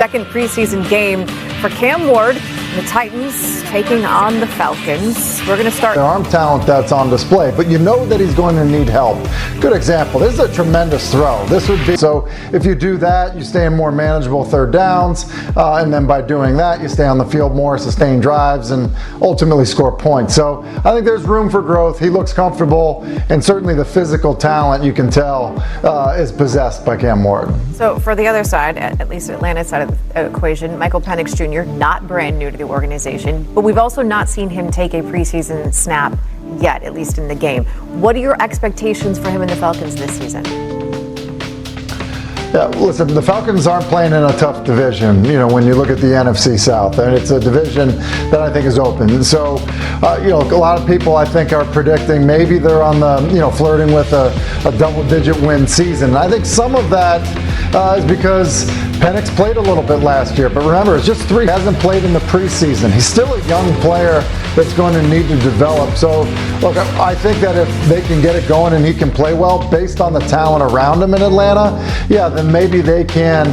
Second preseason game for Cam Ward. The Titans taking on the Falcons. We're going to start. Their arm talent that's on display, but you know that he's going to need help. Good example. This is a tremendous throw. This would be so. If you do that, you stay in more manageable third downs, and then by doing that, you stay on the field more, sustain drives, and ultimately score points. So I think there's room for growth. He looks comfortable, and certainly the physical talent you can tell is possessed by Cam Ward. So for the other side, at least Atlanta's side of the equation, Michael Penix Jr. not brand new to the organization, but we've also not seen him take a preseason snap yet, at least in the game. What are your expectations for him in the Falcons this season? Yeah, listen, the Falcons aren't playing in a tough division, when you look at the NFC South, and it's a division that I think is open. So, a lot of people I think are predicting maybe they're on the, flirting with a double-digit win season. And I think some of that is because Penix played a little bit last year, but remember, it's just 3. He hasn't played in the preseason. He's still a young player that's going to need to develop. So, look, I think that if they can get it going and he can play well based on the talent around him in Atlanta, yeah, then maybe they can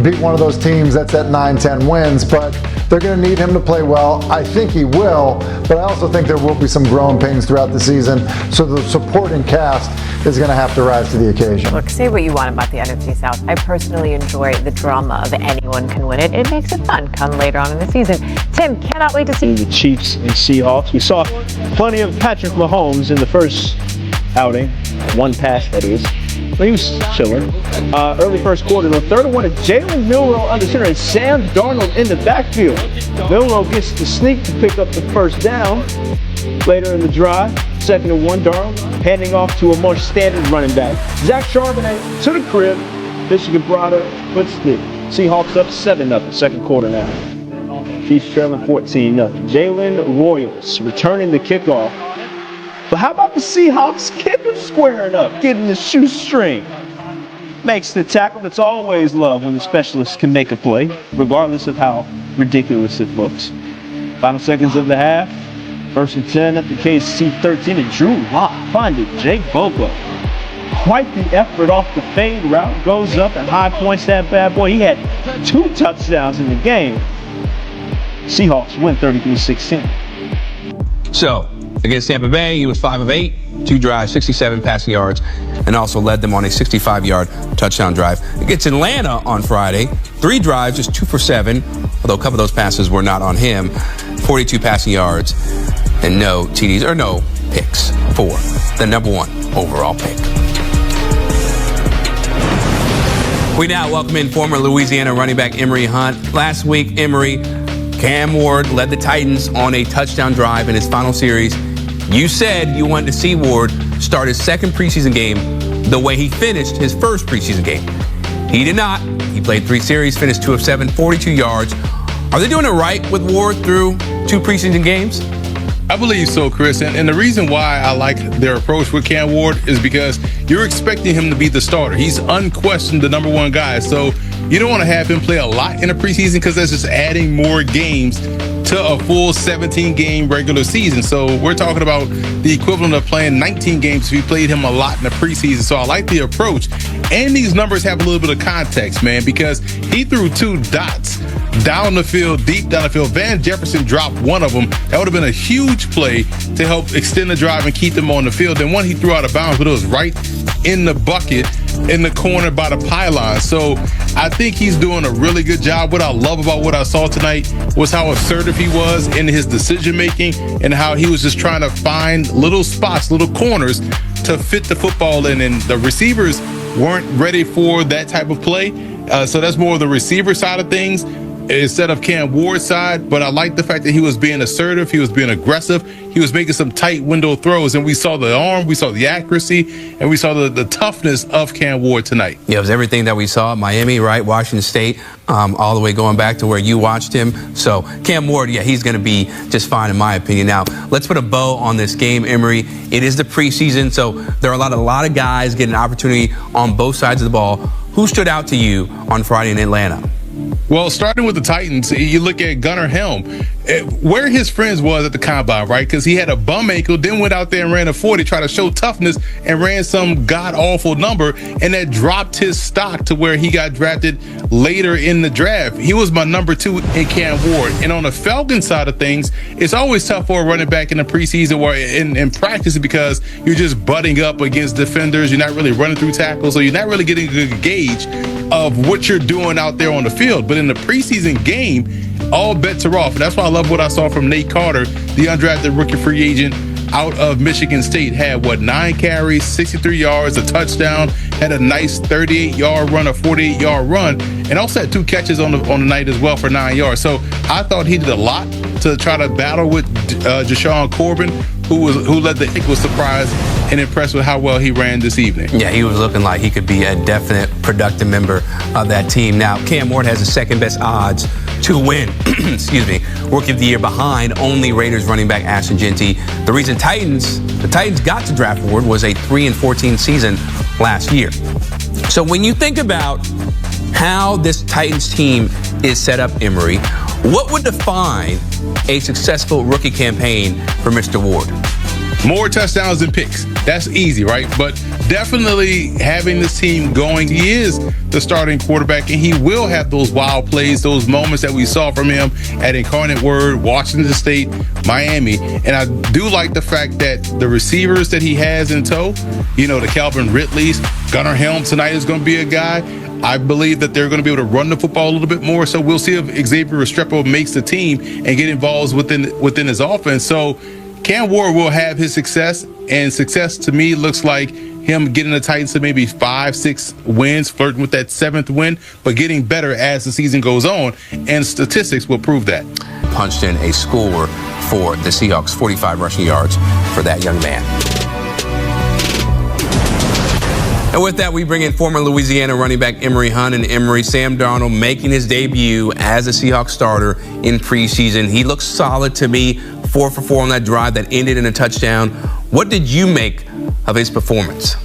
beat one of those teams that's at 9-10 wins, but they're going to need him to play well. I think he will, but I also think there will be some growing pains throughout the season, so the supporting cast is going to have to rise to the occasion. Look, say what you want about the NFC South. I personally enjoy the drama of anyone can win it. It makes it fun come later on in the season. Tim, cannot wait to see the Chiefs and Seahawks. We saw plenty of Patrick Mahomes in the first outing, one pass that is. But he was chilling. Early first quarter, the third one, Jalen Milroe under center and Sam Darnold in the backfield. Milroe gets the sneak to pick up the first down. Later in the drive, 2nd and 1, Darnold handing off to a more standard running back. Zach Sharpe to the crib. Michigan brought her, puts the Seahawks up 7-0, second quarter now. Chiefs trailing 14-0. Jalen Royals returning the kickoff. But how about the Seahawks kicker squaring up, getting the shoestring? Makes the tackle. That's always love when the specialist can make a play, regardless of how ridiculous it looks. Final seconds of the half. 1st and 10 at the KC 13, and Drew Lock finding Jake Bobo. Quite the effort off the fade route. Goes up and high points that bad boy. He had 2 touchdowns in the game. Seahawks win 33-16. So, against Tampa Bay, he was 5 of 8, 2 drives, 67 passing yards, and also led them on a 65-yard touchdown drive. Against Atlanta on Friday, 3 drives, just 2 for 7, although a couple of those passes were not on him. 42 passing yards and no TDs or no picks for the #1 overall pick. We now welcome in former Louisiana running back Emory Hunt. Last week, Emory, Cam Ward led the Titans on a touchdown drive in his final series. You said you wanted to see Ward start his second preseason game the way he finished his first preseason game. He did not. He played 3 series, finished 2 of 7, 42 yards. Are they doing it right with Ward through 2 preseason games? I believe so, Chris. And the reason why I like their approach with Cam Ward is because you're expecting him to be the starter. He's unquestioned the #1 guy. So you don't want to have him play a lot in the preseason because that's just adding more games to a full 17-game regular season. So we're talking about the equivalent of playing 19 games if you played him a lot in the preseason. So I like the approach. And these numbers have a little bit of context, man, because he threw 2 dots down the field, deep down the field. Van Jefferson dropped one of them. That would have been a huge play to help extend the drive and keep them on the field. Then one he threw out of bounds, but it was right in the bucket in the corner by the pylon. So I think he's doing a really good job. What I love about what I saw tonight was how assertive he was in his decision making and how he was just trying to find little spots, little corners to fit the football in. And the receivers weren't ready for that type of play. So that's more of the receiver side of things instead of Cam Ward's side. But I like the fact that he was being assertive. He was being aggressive. He was making some tight window throws. And we saw the arm, we saw the accuracy, and we saw the toughness of Cam Ward tonight. Yeah, it was everything that we saw at Miami, right? Washington State, all the way going back to where you watched him. So Cam Ward, yeah, he's going to be just fine in my opinion. Now, let's put a bow on this game, Emory. It is the preseason, so there are a lot of guys getting an opportunity on both sides of the ball. Who stood out to you on Friday in Atlanta? Well, starting with the Titans, you look at Gunnar Helm. where his friends was at the combine, right? Because he had a bum ankle, then went out there and ran a 40, tried to show toughness, and ran some god-awful number, and that dropped his stock to where he got drafted later in the draft. He was my number 2 in Cam Ward. And on the Falcons side of things, it's always tough for a running back in the preseason or in practice because you're just butting up against defenders. You're not really running through tackles, so you're not really getting a good gauge of what you're doing out there on the field. But in the preseason game, all bets are off. And that's why I love what I saw from Nate Carter, the undrafted rookie free agent out of Michigan State. Had 9 carries, 63 yards, a touchdown, had a nice 38-yard run, a 48-yard run, and also had 2 catches on the night as well for 9 yards. So I thought he did a lot to try to battle with Jashawn Corbin, who led the equal surprise, and impressed with how well he ran this evening. Yeah, he was looking like he could be a definite productive member of that team. Now, Cam Ward has the second best odds to win, excuse me, Rookie of the Year behind only Raiders running back Ashton Jeanty. The reason the Titans got to draft Ward was a 3-14 season last year. So when you think about how this Titans team is set up, Emery, what would define a successful rookie campaign for Mr. Ward? More touchdowns than picks. That's easy, right? But definitely having this team going, he is the starting quarterback, and he will have those wild plays, those moments that we saw from him at Incarnate Word, Washington State, Miami. And I do like the fact that the receivers that he has in tow, the Calvin Ridley's, Gunnar Helm tonight is going to be a guy. I believe that they're going to be able to run the football a little bit more. So we'll see if Xavier Restrepo makes the team and get involved within his offense. So Cam Ward will have his success, and success to me looks like him getting the Titans to maybe 5-6 wins, flirting with that 7th win, but getting better as the season goes on, and statistics will prove that. Punched in a score for the Seahawks, 45 rushing yards for that young man. And with that, we bring in former Louisiana running back Emory Hunt. And Emory, Sam Darnold making his debut as a Seahawks starter in preseason. He looks solid to me, 4 for 4 on that drive that ended in a touchdown. What did you make of his performance?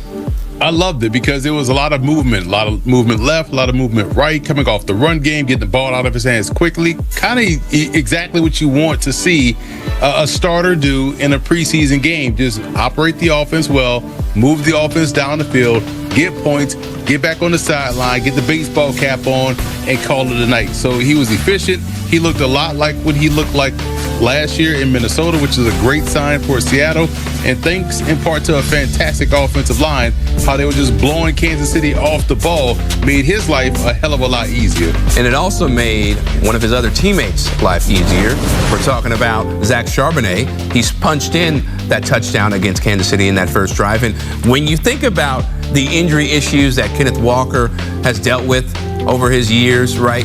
I loved it because there was a lot of movement left, a lot of movement right, coming off the run game, getting the ball out of his hands quickly. Kind of exactly what you want to see a starter do in a preseason game. Just operate the offense well, move the offense down the field, get points, get back on the sideline, get the baseball cap on, and call it a night. So he was efficient. He looked a lot like what he looked like last year in Minnesota, which is a great sign for Seattle. And thanks in part to a fantastic offensive line, how they were just blowing Kansas City off the ball made his life a hell of a lot easier. And it also made one of his other teammates' life easier. We're talking about Zach Charbonnet. He's punched in that touchdown against Kansas City in that first drive. And when you think about the injury issues that Kenneth Walker has dealt with over his years, right?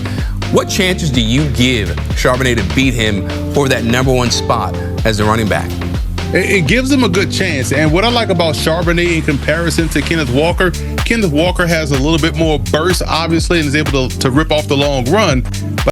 What chances do you give Charbonnet to beat him for that number 1 spot as the running back? It gives him a good chance. And what I like about Charbonnet in comparison to Kenneth Walker has a little bit more burst, obviously, and is able to rip off the long run. But